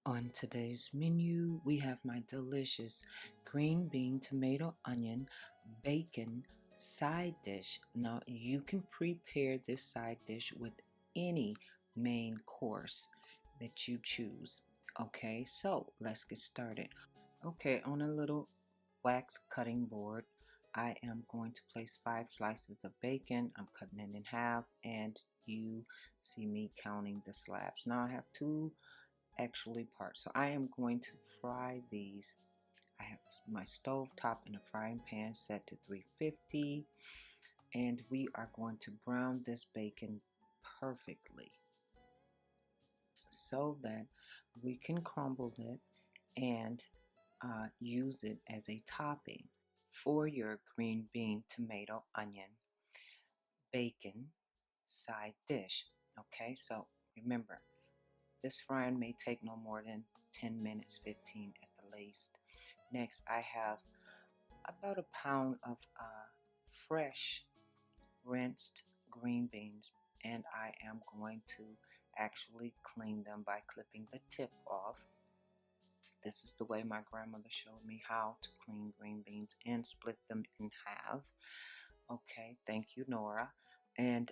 On today's menu, we have my delicious green bean, tomato, onion, bacon side dish. Now, you can prepare this side dish with any main course that you choose. Okay, so let's get started. Okay, on a little wax cutting board, I am going to place 5 slices of bacon. I'm cutting it in half, and you see me counting the slabs. Now, I have two actually parts. So I am going to fry these. I have my stove top in a frying pan set to 350, and we are going to brown this bacon perfectly so that we can crumble it and use it as a topping for your green bean, tomato, onion, bacon side dish. Okay, so remember, this frying may take no more than 10 minutes, 15 at the least. Next, I have about a pound of fresh rinsed green beans, and I am going to actually clean them by clipping the tip off. This is the way my grandmother showed me how to clean green beans and split them in half. Okay, thank you, Nora. And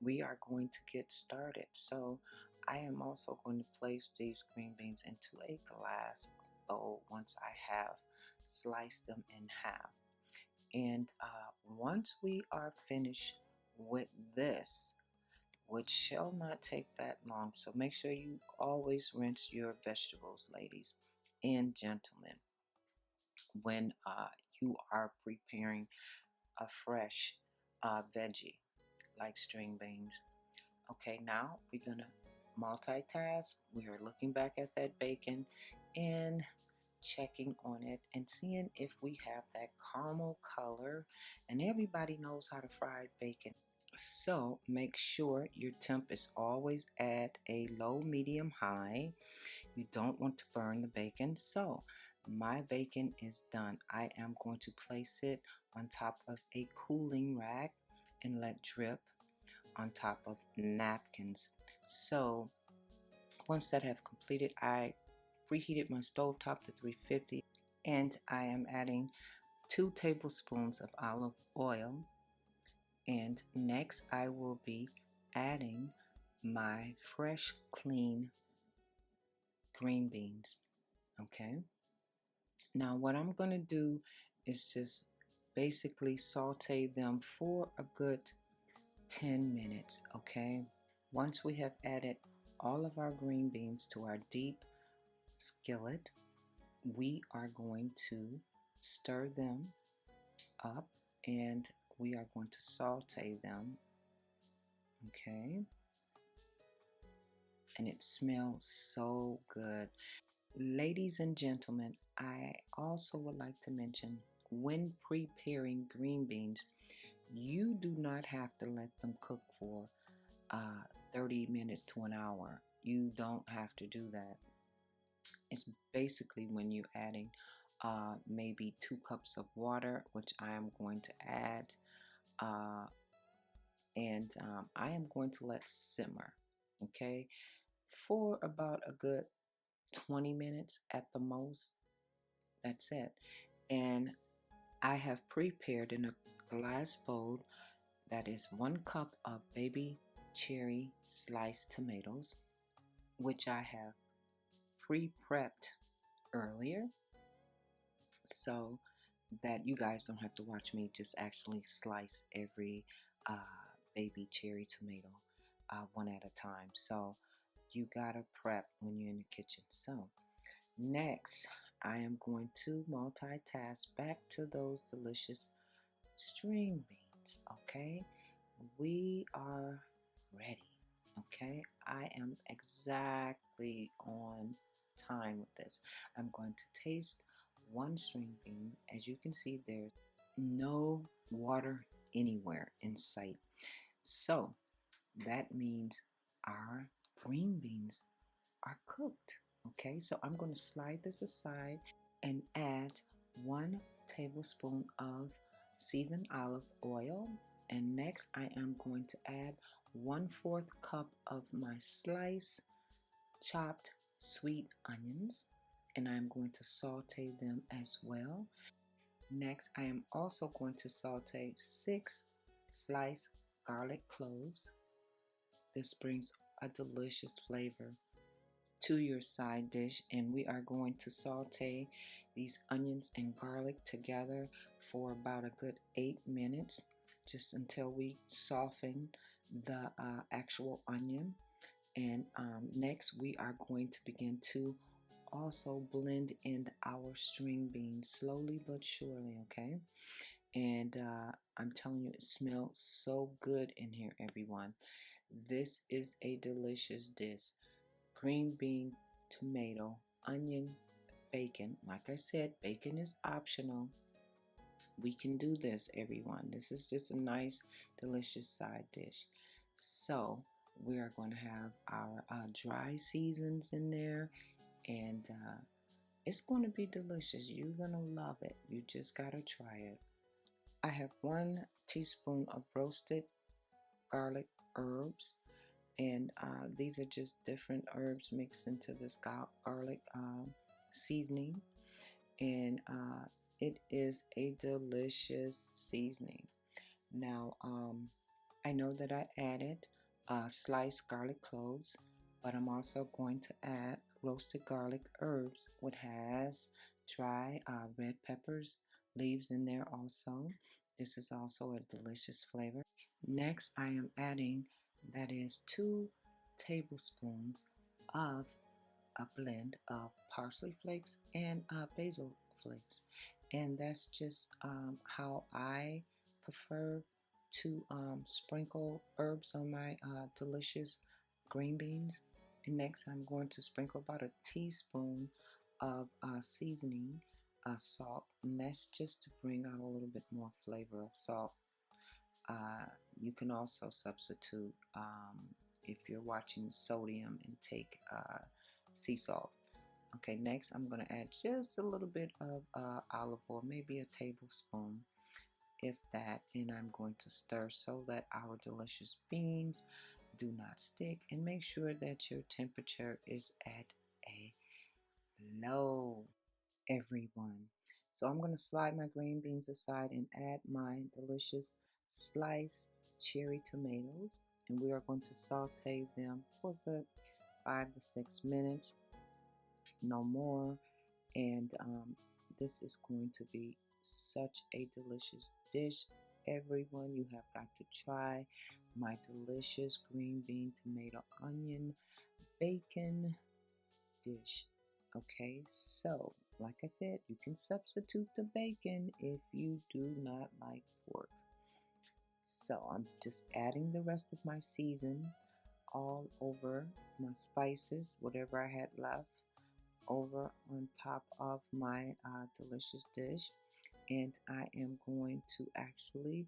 we are going to get started. So I am also going to place these green beans into a glass bowl once I have sliced them in half. And once we are finished with this, which shall not take that long, so make sure you always rinse your vegetables, ladies and gentlemen, when you are preparing a fresh veggie like string beans. Okay, now we're gonna multitask. We are looking back at that bacon and checking on it and seeing if we have that caramel color. And everybody knows how to fry bacon. So make sure your temp is always at a low, medium, high. You don't want to burn the bacon. So my bacon is done. I am going to place it on top of a cooling rack and let drip on top of napkins. So once that have completed, I preheated my stove top to 350, and I am adding 2 tablespoons of olive oil. And next I will be adding my fresh clean green beans. Okay, now what I'm going to do is just basically saute them for a good 10 minutes. Okay, once we have added all of our green beans to our deep skillet, we are going to stir them up and we are going to saute them. Okay, and it smells so good. Ladies and gentlemen, I also would like to mention, when preparing green beans, you do not have to let them cook for 30 minutes to an hour. You don't have to do that. It's basically when you're adding maybe 2 cups of water, which I am going to add, and I am going to let simmer, okay, for about a good 20 minutes at the most. That's it. And I have prepared in a glass bowl that is 1 cup of baby cherry sliced tomatoes, which I have pre-prepped earlier so that you guys don't have to watch me just actually slice every baby cherry tomato one at a time. So you gotta prep when you're in the kitchen. So next, I am going to multitask back to those delicious string beans. Okay, we are ready. Okay, I am exactly on time with this. I'm going to taste 1 string bean. As you can see, there's no water anywhere in sight. So that means our green beans are cooked. Okay, so I'm going to slide this aside and add 1 tablespoon of seasoned olive oil. And next I am going to add 1/4 cup of my sliced chopped sweet onions, and I'm going to saute them as well. Next, I am also going to saute 6 sliced garlic cloves. This brings a delicious flavor to your side dish, and we are going to saute these onions and garlic together for about a good 8 minutes, just until we soften the actual onion. And next we are going to begin to also blend in our string beans slowly but surely, okay? And I'm telling you, it smells so good in here, everyone. This is a delicious dish. Green bean, tomato, onion, bacon. Like I said, bacon is optional. We can do this, everyone. This is just a nice, delicious side dish. So we are going to have our dry seasons in there, and it's going to be delicious. You're going to love it. You just got to try it. I have 1 teaspoon of roasted garlic herbs, and these are just different herbs mixed into this garlic seasoning, and it is a delicious seasoning. Now, I know that I added sliced garlic cloves, but I'm also going to add roasted garlic herbs, which has dry red peppers leaves in there also. This is also a delicious flavor. Next, I am adding, that is 2 tablespoons of a blend of parsley flakes and basil flakes. And that's just how I prefer to sprinkle herbs on my delicious green beans. And next, I'm going to sprinkle about a teaspoon of seasoning salt, and that's just to bring out a little bit more flavor of salt. You can also substitute, if you're watching sodium intake, sea salt. Okay, next I'm going to add just a little bit of olive oil, maybe a tablespoon, if that, and I'm going to stir so that our delicious beans do not stick, and make sure that your temperature is at a low, everyone. So I'm going to slide my green beans aside and add my delicious sliced cherry tomatoes, and we are going to saute them for good 5 to 6 minutes, no more. And this is going to be such a delicious dish. Everyone, you have got to try my delicious green bean, tomato, onion, bacon dish. Okay, so like I said, you can substitute the bacon if you do not like pork. So I'm just adding the rest of my season all over my spices, whatever I had left, over on top of my delicious dish. And I am going to actually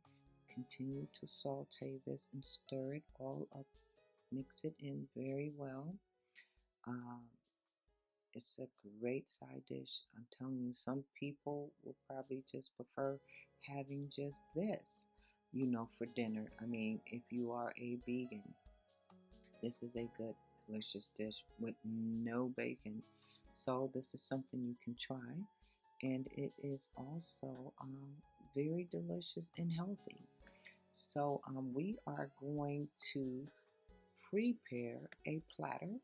continue to saute this and stir it all up, mix it in very well. Um, it's a great side dish. I'm telling you, some people will probably just prefer having just this, for dinner. I mean, if you are a vegan, this is a good, delicious dish with no bacon. So this is something you can try, and it is also very delicious and healthy. So we are going to prepare a platter.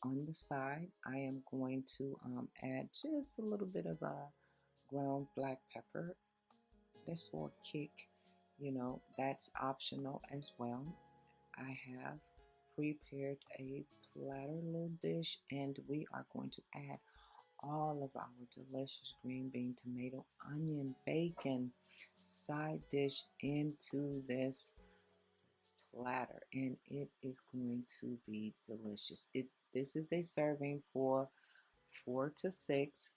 On the side, I am going to add just a little bit of ground black pepper. That's for a kick, that's optional as well. I have prepared a platter little dish, and we are going to add all of our delicious green bean, tomato, onion, bacon side dish into this platter, and it is going to be delicious. This is a serving for 4 to 6.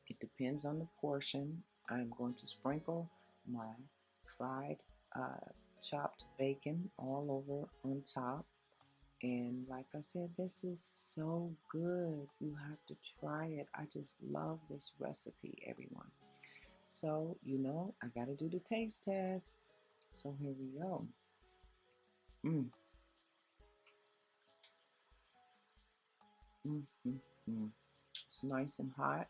It depends on the portion. I'm going to sprinkle my fried chopped bacon all over on top. And like I said, this is so good. You have to try it. I just love this recipe, everyone. So, I got to do the taste test. So here we go. Mm. Mm, mm, mm. It's nice and hot.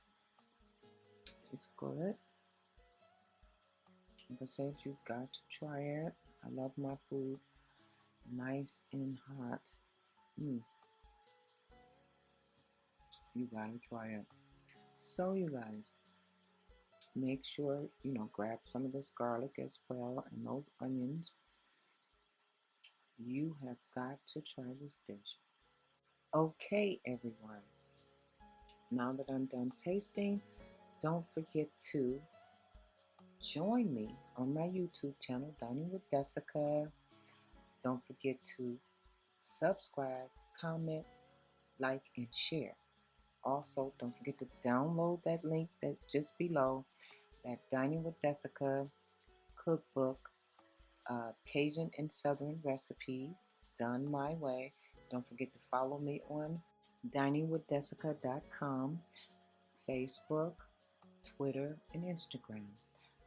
It's good. Like I said, you got to try it. I love my food nice and hot. Mm, you gotta try it. So, you guys, make sure, grab some of this garlic as well and those onions. You have got to try this dish. Okay, everyone. Now that I'm done tasting, don't forget to join me on my YouTube channel, Dining with Dessica. Don't forget to subscribe, comment, like, and share. Also, don't forget to download that link that's just below, that Dining with Dessica cookbook, Cajun and Southern recipes done my way. Don't forget to follow me on diningwithdessica.com, Facebook, Twitter, and Instagram.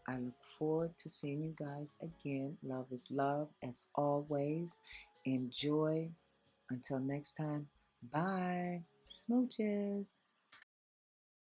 I look forward to seeing you guys again. Love is love as always. Enjoy. Until next time, bye. Smooches.